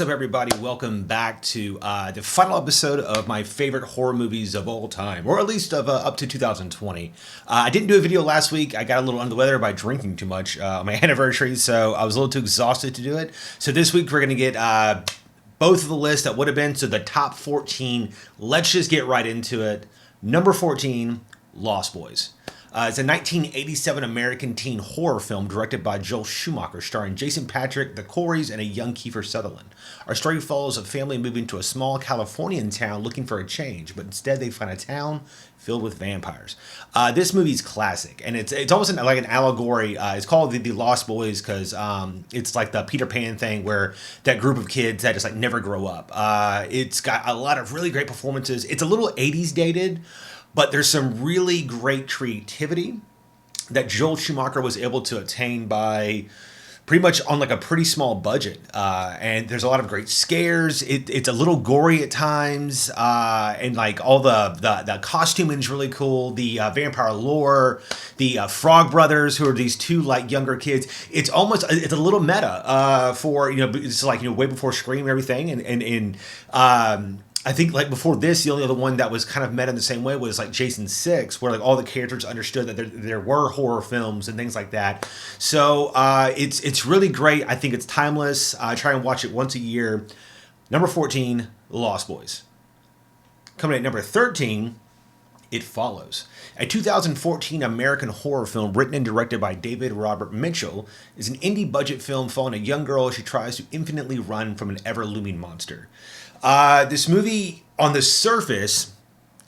up, everybody? Welcome back to the final episode of my favorite horror movies of all time, or at least of up to 2020. I didn't do a video last week. I got a little under the weather by drinking too much on my anniversary, so I was a little too exhausted to do it. So this week we're going to get both of the lists that would have been, so the top 14. Let's just get right into it. Number 14, Lost Boys. It's a 1987 American teen horror film directed by Joel Schumacher, starring Jason Patric, the Coreys, and a young Kiefer Sutherland. Our story follows a family moving to a small Californian town looking for a change, but instead they find a town filled with vampires. This movie's classic, and it's almost like an allegory. It's called the Lost Boys because it's like the Peter Pan thing, where that group of kids that just like never grow up. It's got a lot of really great performances. It's a little 80s dated, but there's some really great creativity that Joel Schumacher was able to attain by pretty much on like a pretty small budget. And there's a lot of great scares. It's a little gory at times. And like all the costuming is really cool. The vampire lore, the Frog Brothers, who are these two like younger kids. It's a little meta for, it's like, way before Scream and everything. And I think like before this, the only other one that was kind of meta in the same way was like Jason 6, where like all the characters understood that there were horror films and things like that. So it's really great. I think it's timeless. I try and watch it once a year. Number 14, Lost Boys. Coming at number 13, It Follows. A 2014 American horror film written and directed by David Robert Mitchell is an indie budget film following a young girl as she tries to infinitely run from an ever-looming monster. This movie, on the surface,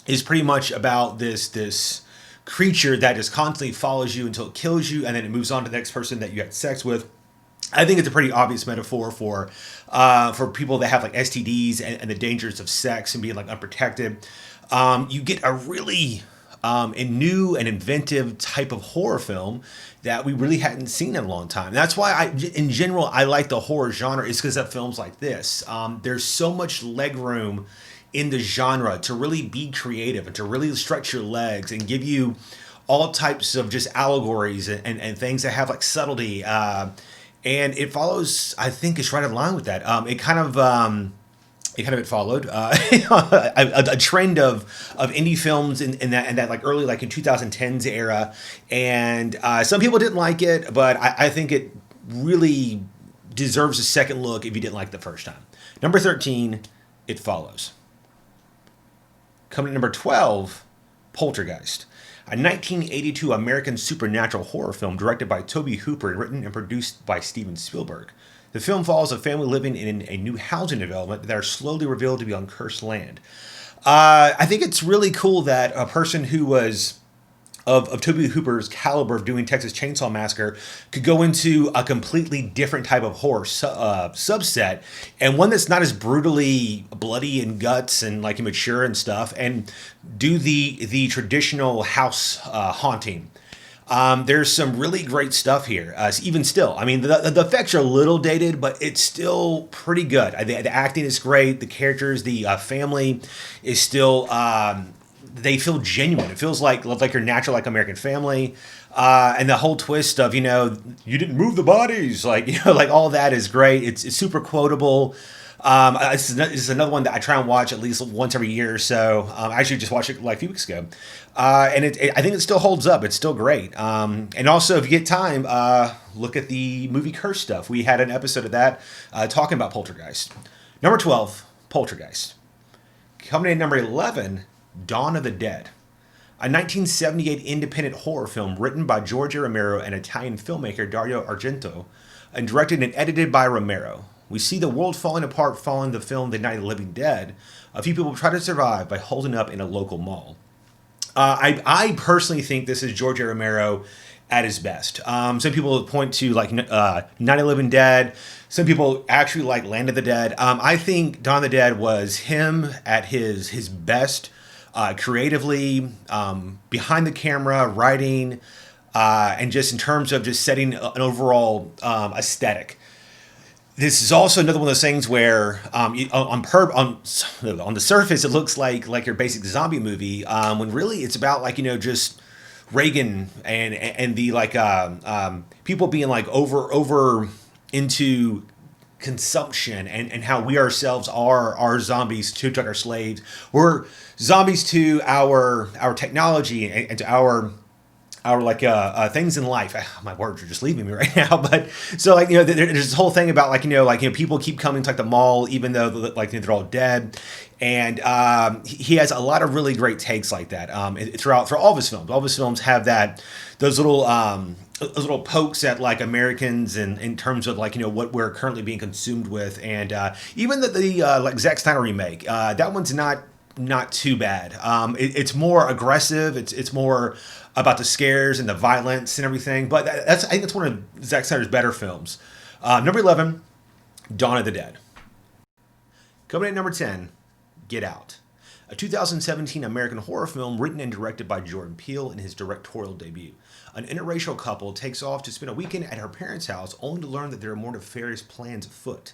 is pretty much about this creature that just constantly follows you until it kills you, and then it moves on to the next person that you had sex with. I think it's a pretty obvious metaphor for people that have like STDs and the dangers of sex and being like unprotected. You get a really a new and inventive type of horror film that we really hadn't seen in a long time. That's why in general, I like the horror genre, is because of films like this. There's so much leg room in the genre to really be creative and to really stretch your legs and give you all types of just allegories and things that have like subtlety. And It Follows, I think, is right in line with that. It followed a trend of indie films in that like early, like in 2010s era, and some people didn't like it, but I think it really deserves a second look if you didn't like the first time. Number 13, It Follows. Coming at number 12, Poltergeist. A 1982 American supernatural horror film directed by Tobe Hooper and written and produced by Steven Spielberg. The film follows a family living in a new housing development that are slowly revealed to be on cursed land. I think it's really cool that a person who was of Tobe Hooper's caliber of doing Texas Chainsaw Massacre could go into a completely different type of horror subset, and one that's not as brutally bloody and guts and like immature and stuff, and do the traditional house haunting. There's some really great stuff here. Even still, I mean, the effects are a little dated, but it's still pretty good. The acting is great. The characters, the family is still, they feel genuine. It feels like your natural, like American Family. And the whole twist of, you didn't move the bodies. Like, like all that is great. It's super quotable. This is another one that I try and watch at least once every year or so. I actually just watched it like a few weeks ago. And I think it still holds up. It's still great. And also, if you get time, look at the movie Curse Stuff. We had an episode of that talking about Poltergeist. Number 12, Poltergeist. Coming in number 11, Dawn of the Dead. A 1978 independent horror film written by George Romero and Italian filmmaker Dario Argento, and directed and edited by Romero. We see the world falling apart following the film The Night of the Living Dead. A few people try to survive by holding up in a local mall. I personally think this is George Romero at his best. Some people point to like Night of the Living Dead. Some people actually like Land of the Dead. I think Dawn of the Dead was him at his best, creatively, behind the camera, writing, and just in terms of just setting an overall aesthetic. This is also another one of those things where on the surface it looks like your basic zombie movie, when really it's about like just Reagan and the like people being like over into consumption and how we ourselves are zombies to our slaves. We're zombies to our technology and to our things in life. My words are just leaving me right now. But so there's this whole thing about people keep coming to the mall even though they're all dead. And he has a lot of really great takes like that throughout all of his films. All of his films have those little pokes at Americans and in terms of what we're currently being consumed with. And even the Zack Snyder remake, that one's not too bad. It's more aggressive. It's more about the scares and the violence and everything. But I think that's one of Zack Snyder's better films. Number 11, Dawn of the Dead. Coming at number 10, Get Out. A 2017 American horror film written and directed by Jordan Peele in his directorial debut. An interracial couple takes off to spend a weekend at her parents' house only to learn that there are more nefarious plans afoot.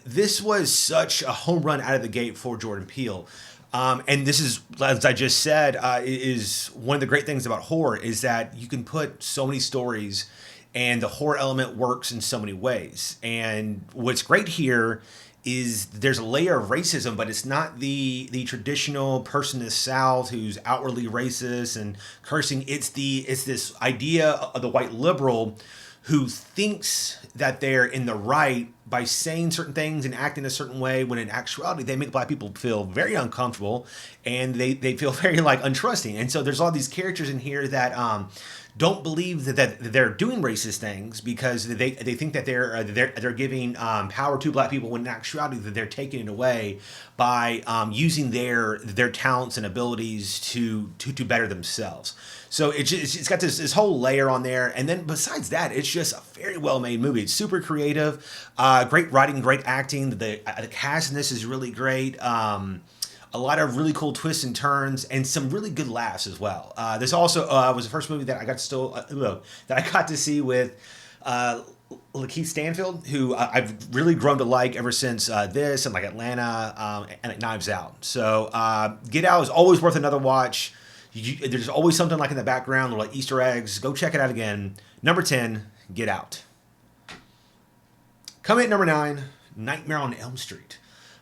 This was such a home run out of the gate for Jordan Peele. And this is, as I just said, is one of the great things about horror is that you can put so many stories and the horror element works in so many ways. And what's great here is there's a layer of racism, but it's not the traditional person in the South who's outwardly racist and cursing. It's this idea of the white liberal who thinks that they're in the right by saying certain things and acting a certain way, when in actuality they make black people feel very uncomfortable and they feel very untrusting. And so there's all these characters in here that don't believe that they're doing racist things because they think that they're giving power to black people, when in actuality that they're taking it away by using their talents and abilities to better themselves. So it's got this whole layer on there. And then besides that, it's just a very well-made movie. It's super creative, great writing, great acting. The cast in this is really great. A lot of really cool twists and turns, and some really good laughs as well. This also was the first movie that I got to see with Lakeith Stanfield, who I've really grown to like ever since this and Atlanta and Knives Out. So Get Out is always worth another watch. There's always something in the background, little Easter eggs. Go check it out again. Number 10, Get Out. Coming at number 9, Nightmare on Elm Street.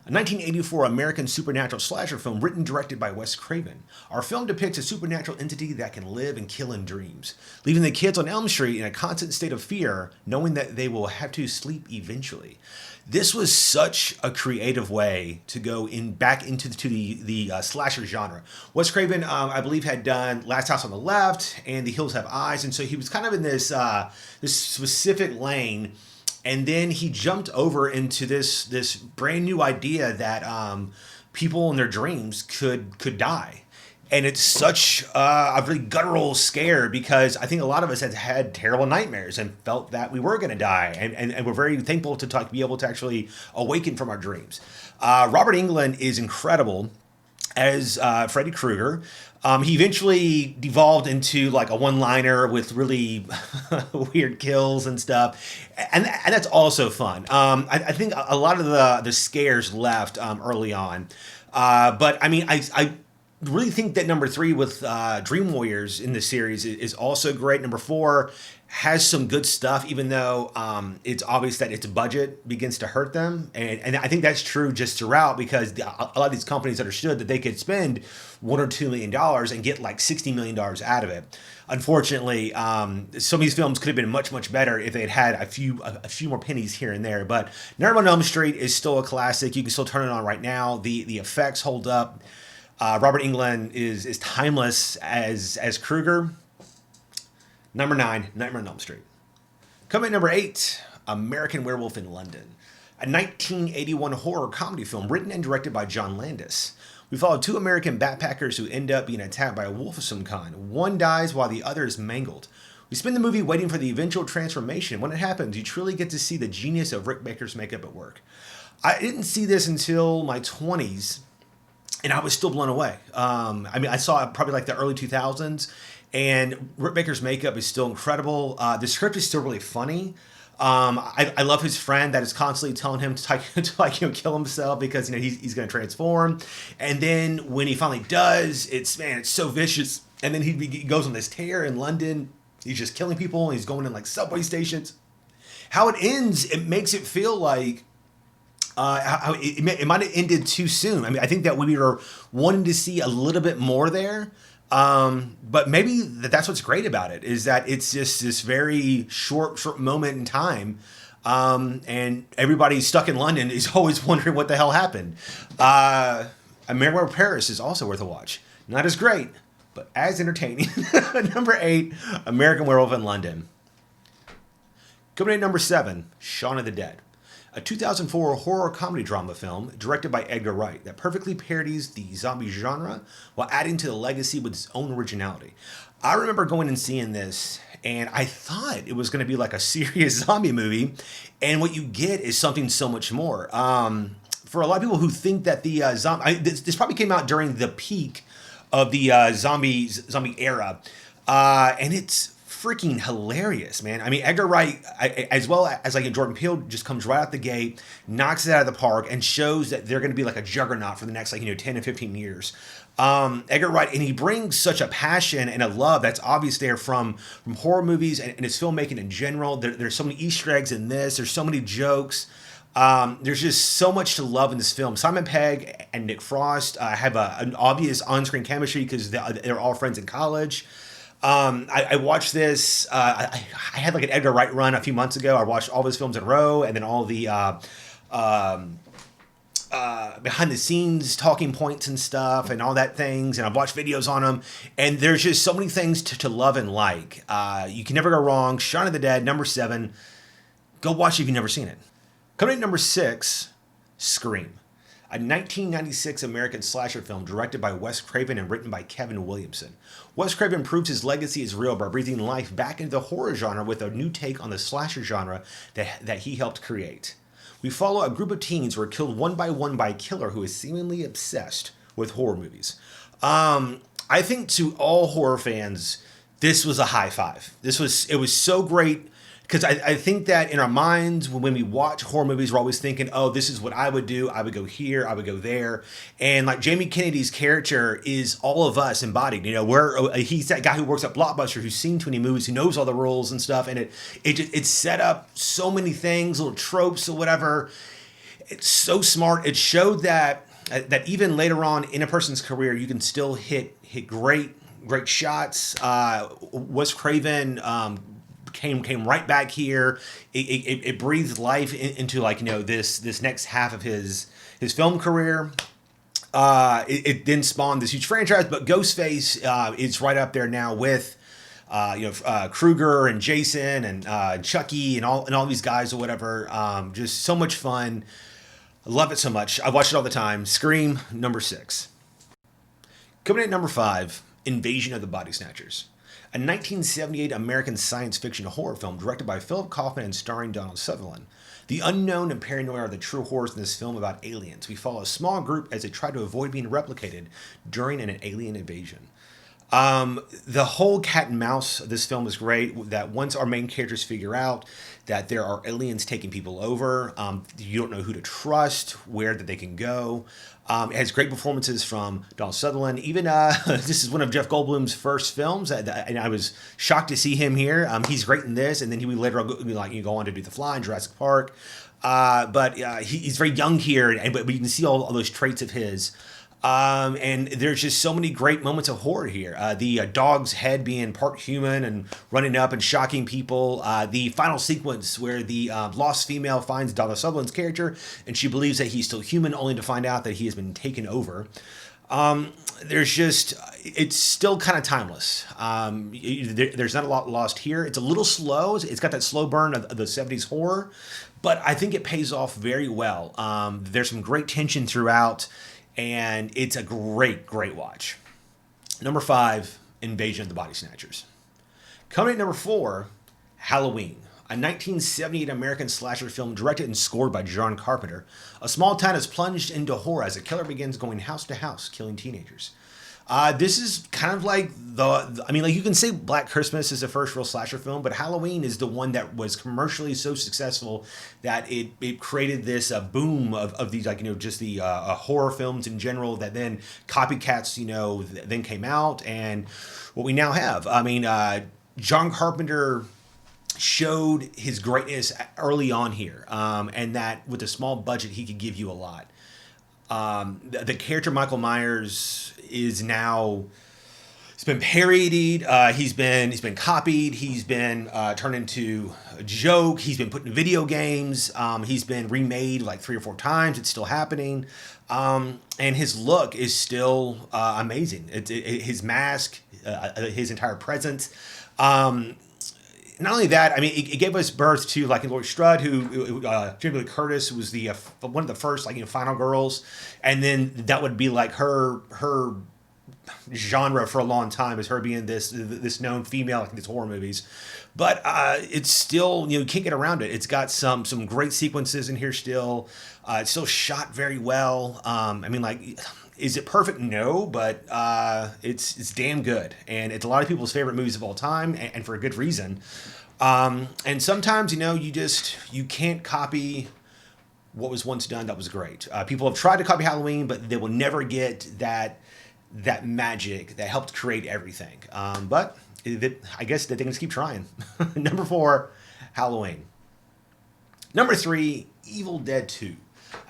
A 1984 American supernatural slasher film written and directed by Wes Craven. Our film depicts a supernatural entity that can live and kill in dreams, leaving the kids on Elm Street in a constant state of fear, knowing that they will have to sleep eventually. This was such a creative way to go back into the slasher genre. Wes Craven, I believe, had done Last House on the Left and The Hills Have Eyes, and so he was kind of in this specific lane. And then he jumped over into this brand new idea that people in their dreams could die. And it's such a really guttural scare, because I think a lot of us had terrible nightmares and felt that we were going to die. And we're very thankful to be able to actually awaken from our dreams. Robert Englund is incredible as Freddy Krueger. He eventually devolved into a one-liner with really weird kills and stuff, and that's also fun. I think a lot of the scares left early on, but I mean, I really think that number 3 with Dream Warriors in the series is also great. Number 4 has some good stuff, even though it's obvious that its budget begins to hurt them. And I think that's true just throughout, because a lot of these companies understood that they could spend $1 or $2 million and get $60 million out of it. Unfortunately, some of these films could have been much, much better if they'd had a few more pennies here and there. But Nightmare on Elm Street is still a classic. You can still turn it on right now. The effects hold up. Robert Englund is timeless as Krueger. Number 9, Nightmare on Elm Street. Coming at number 8, American Werewolf in London. A 1981 horror comedy film written and directed by John Landis. We follow 2 American backpackers who end up being attacked by a wolf of some kind. One dies while the other is mangled. We spend the movie waiting for the eventual transformation. When it happens, you truly get to see the genius of Rick Baker's makeup at work. I didn't see this until my 20s, and I was still blown away. I saw it probably the early 2000s, and Rick Baker's makeup is still incredible. The script is still really funny. I love his friend that is constantly telling him to kill himself because he's going to transform. And then when he finally does, it's so vicious. And then he goes on this tear in London. He's just killing people. And he's going in subway stations. how it ends, it makes it feel like how it might have ended too soon. I mean, I think that we were wanting to see a little bit more there. But maybe that's what's great about it, is that it's just this very short moment in time. And everybody stuck in London is always wondering what the hell happened. American Werewolf in Paris is also worth a watch. Not as great, but as entertaining. Number 8, American Werewolf in London. Coming in number 7, Shaun of the Dead. A 2004 horror comedy drama film directed by Edgar Wright that perfectly parodies the zombie genre while adding to the legacy with its own originality. I remember going and seeing this, and I thought it was going to be like a serious zombie movie, and what you get is something so much more. For a lot of people who think that the this probably came out during the peak of the zombie era, and it's freaking hilarious, man. I mean, Edgar Wright, as well as like Jordan Peele, just comes right out the gate, knocks it out of the park, and shows that they're going to be like a juggernaut for the next 10 to 15 years. Edgar Wright, and he brings such a passion and a love that's obvious there from horror movies and his filmmaking in general. There's so many Easter eggs in this. There's so many jokes. There's just so much to love in this film. Simon Pegg and Nick Frost have an obvious on-screen chemistry because they're all friends in college. I watched this. I had like an Edgar Wright run a few months ago. I watched all of his films in a row, and then all the behind the scenes talking points and stuff, and all that things. And I've watched videos on them, and there's just so many things to love and like. You can never go wrong. Shaun of the Dead, number 7. Go watch it if you've never seen it. Coming in number 6, Scream. A 1996 American slasher film directed by Wes Craven and written by Kevin Williamson. Wes Craven proves his legacy is real by breathing life back into the horror genre with a new take on the slasher genre that he helped create. We follow a group of teens who are killed one by one by a killer who is seemingly obsessed with horror movies. I think to all horror fans, this was a high five. It was so great. Because I think that in our minds, when we watch horror movies, we're always thinking, oh, this is what I would do. I would go here. I would go there. And like Jamie Kennedy's character is all of us embodied. He's that guy who works at Blockbuster, who's seen too many movies, who knows all the rules and stuff. And it set up so many things, little tropes or whatever. It's so smart. It showed that even later on in a person's career, you can still hit great shots. Wes Craven came right back here. It breathed life into this next half of his film career. It then spawned this huge franchise, but Ghostface is right up there now with Krueger and Jason and Chucky and all these guys or whatever. Just so much fun. I love it so much. I watch it all the time. Scream, number 6. Coming in at number 5, Invasion of the Body Snatchers. A 1978 American science fiction horror film directed by Philip Kaufman and starring Donald Sutherland. The unknown and paranoia are the true horrors in this film about aliens. We follow a small group as they try to avoid being replicated during an alien invasion. The whole cat and mouse of this film is great, that once our main characters figure out that there are aliens taking people over, you don't know who to trust, where that they can go. It has great performances from Donald Sutherland. Even this is one of Jeff Goldblum's first films, and I was shocked to see him here. He's great in this, and then he would later go on to do The Fly in Jurassic Park. But he's very young here, but you can see all those traits of his. And there's just so many great moments of horror here. The dog's head being part human and running up and shocking people. The final sequence where the lost female finds Donald Sutherland's character and she believes that he's still human, only to find out that he has been taken over. It's still kind of timeless. There's not a lot lost here. It's a little slow. It's got that slow burn of the 70s horror, but I think it pays off very well. There's some great tension throughout. And it's a great watch. Number 5, Invasion of the Body Snatchers. Coming at number 4, Halloween. A 1978 American slasher film directed and scored by John Carpenter. A small town is plunged into horror as a killer begins going house to house, killing teenagers. This is kind of like you can say Black Christmas is the first real slasher film, but Halloween is the one that was commercially so successful that it created this boom of these horror films in general that then copycats then came out, and what we now have. John Carpenter showed his greatness early on here, and that with a small budget he could give you a lot. The character Michael Myers is now, he's been parodied. He's been copied. He's been turned into a joke. He's been put in video games. He's been remade like 3 or 4 times. It's still happening, and his look is still amazing. His mask, his entire presence. Not only that, I mean, it gave us birth to like Laurie Strode, who Jamie Lee Curtis was the one of the first final girls, and then that would be like her genre for a long time, is her being this known female in these horror movies. But it's still, you can't get around it. It's got some great sequences in here still. It's still shot very well. I mean, like, is it perfect? No, but it's damn good, and it's a lot of people's favorite movies of all time, and for a good reason. And sometimes, you can't copy what was once done that was great. People have tried to copy Halloween, but they will never get that magic that helped create everything. But I guess they can just keep trying. Number 4, Halloween. Number 3, Evil Dead 2.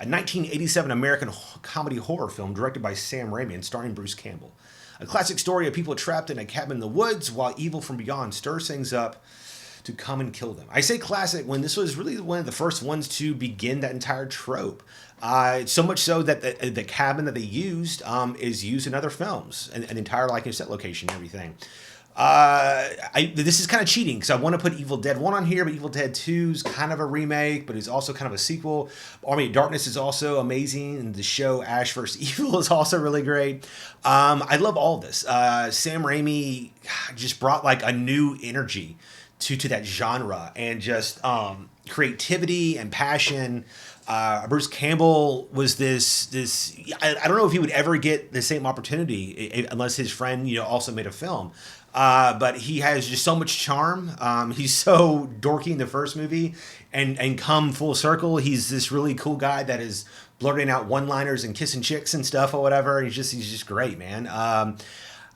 A 1987 American comedy horror film directed by Sam Raimi and starring Bruce Campbell. A classic story of people trapped in a cabin in the woods while evil from beyond stirs things up to come and kill them. I say classic when this was really one of the first ones to begin that entire trope. So much so that the cabin that they used is used in other films, an entire set location and everything. This is kind of cheating because I want to put Evil Dead 1 on here, but Evil Dead 2 is kind of a remake, but it's also kind of a sequel. Army of Darkness is also amazing, and the show Ash vs. Evil is also really great. I love all of this. Sam Raimi just brought like a new energy to that genre, and just creativity and passion. Bruce Campbell was this. I don't know if he would ever get the same opportunity unless his friend, also made a film. But he has just so much charm. He's so dorky in the first movie, and come full circle, he's this really cool guy that is blurting out one-liners and kissing chicks and stuff or whatever. He's just great, man.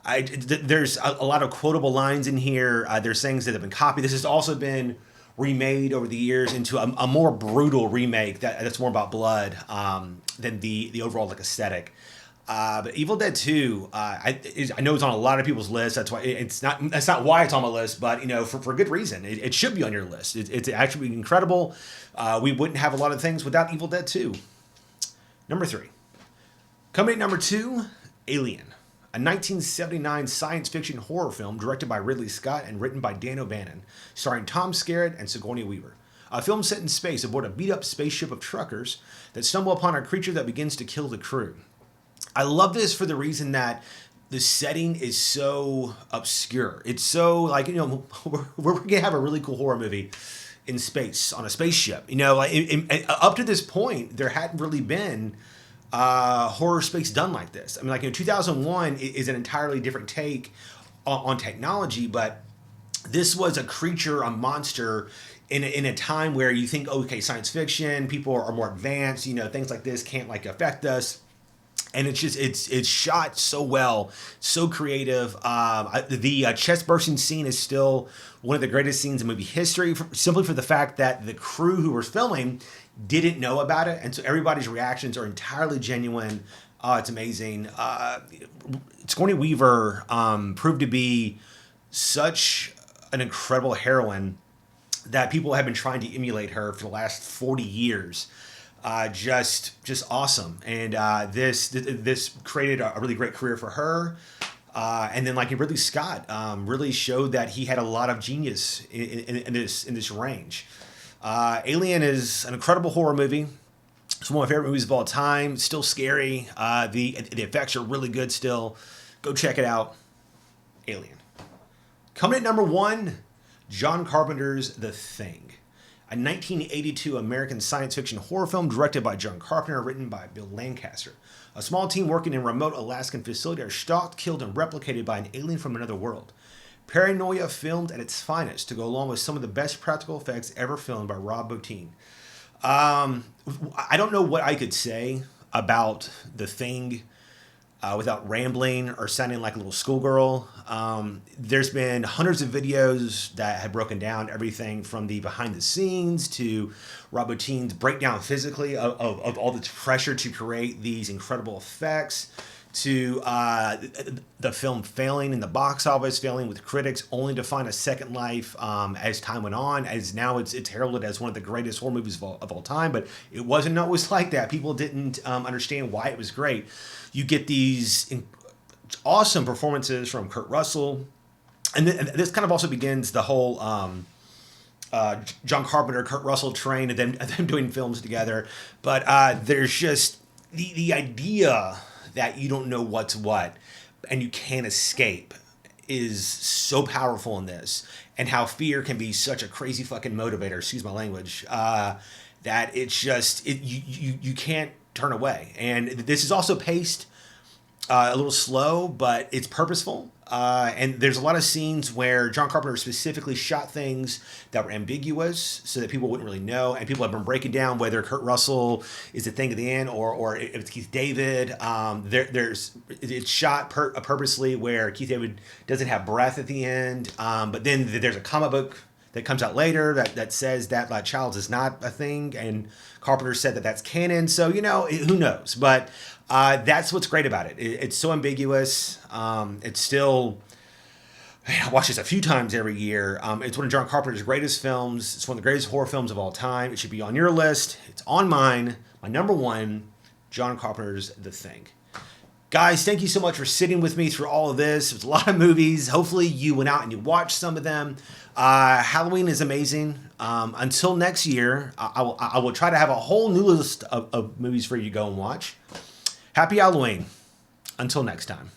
There's a lot of quotable lines in here. There's things that have been copied. This has also been remade over the years into a more brutal remake that's more about blood than the overall aesthetic. But Evil Dead 2, I know it's on a lot of people's lists. That's why that's not why it's on my list, but for good reason. It should be on your list. It's actually incredible. We wouldn't have a lot of things without Evil Dead 2. Number 3, coming at number 2, Alien, a 1979 science fiction horror film directed by Ridley Scott and written by Dan O'Bannon, starring Tom Skerritt and Sigourney Weaver. A film set in space aboard a beat-up spaceship of truckers that stumble upon a creature that begins to kill the crew. I love this for the reason that the setting is so obscure. It's so we're gonna have a really cool horror movie in space on a spaceship. Up to this point, there hadn't really been horror space done like this. I mean, 2001 is an entirely different take on technology, but this was a creature, a monster in a time where you think, okay, science fiction, people are more advanced, things like this can't affect us. And it's shot so well, so creative. The chest bursting scene is still one of the greatest scenes in movie history, simply for the fact that the crew who was filming didn't know about it, and so everybody's reactions are entirely genuine. It's amazing. Sigourney Weaver proved to be such an incredible heroine that people have been trying to emulate her for the last 40 years. Just awesome, and this created a really great career for her. And then Ridley Scott really showed that he had a lot of genius in this range. Alien is an incredible horror movie. It's one of my favorite movies of all time. It's still scary. The effects are really good still. Go check it out. Alien. Coming at number 1, John Carpenter's The Thing. A 1982 American science fiction horror film directed by John Carpenter, written by Bill Lancaster. A small team working in a remote Alaskan facility are stalked, killed, and replicated by an alien from another world. Paranoia filmed at its finest to go along with some of the best practical effects ever filmed by Rob Bottin. I don't know what I could say about The Thing. without rambling or sounding like a little schoolgirl. There's been hundreds of videos that have broken down everything from the behind the scenes to Rob Bottin's breakdown physically of all the pressure to create these incredible effects, to the film failing in the box office, failing with critics, only to find a second life as time went on. As now it's heralded as one of the greatest horror movies of all time, but it wasn't always like that. People didn't understand why it was great. You get these awesome performances from Kurt Russell, and this kind of also begins the whole John Carpenter, Kurt Russell train, and them doing films together. But there's just the idea that you don't know what's what and you can't escape is so powerful in this, and how fear can be such a crazy fucking motivator, excuse my language, that it's just you can't turn away. And this is also paced a little slow, but it's purposeful. And there's a lot of scenes where John Carpenter specifically shot things that were ambiguous so that people wouldn't really know. And people have been breaking down whether Kurt Russell is the thing at the end or if it's Keith David. It's shot purposely where Keith David doesn't have breath at the end. But then there's a comic book that comes out later that says that Childs is not a thing. And Carpenter said that that's canon. So, who knows? But that's what's great about it. It's so ambiguous. It's still, I watch this a few times every year. It's one of John Carpenter's greatest films. It's one of the greatest horror films of all time. It should be on your list. It's on mine. My number one, John Carpenter's The Thing. Guys, thank you so much for sitting with me through all of this. It was a lot of movies. Hopefully you went out and you watched some of them. Halloween is amazing. Until next year, I will try to have a whole new list of movies for you to go and watch. Happy Halloween. Until next time.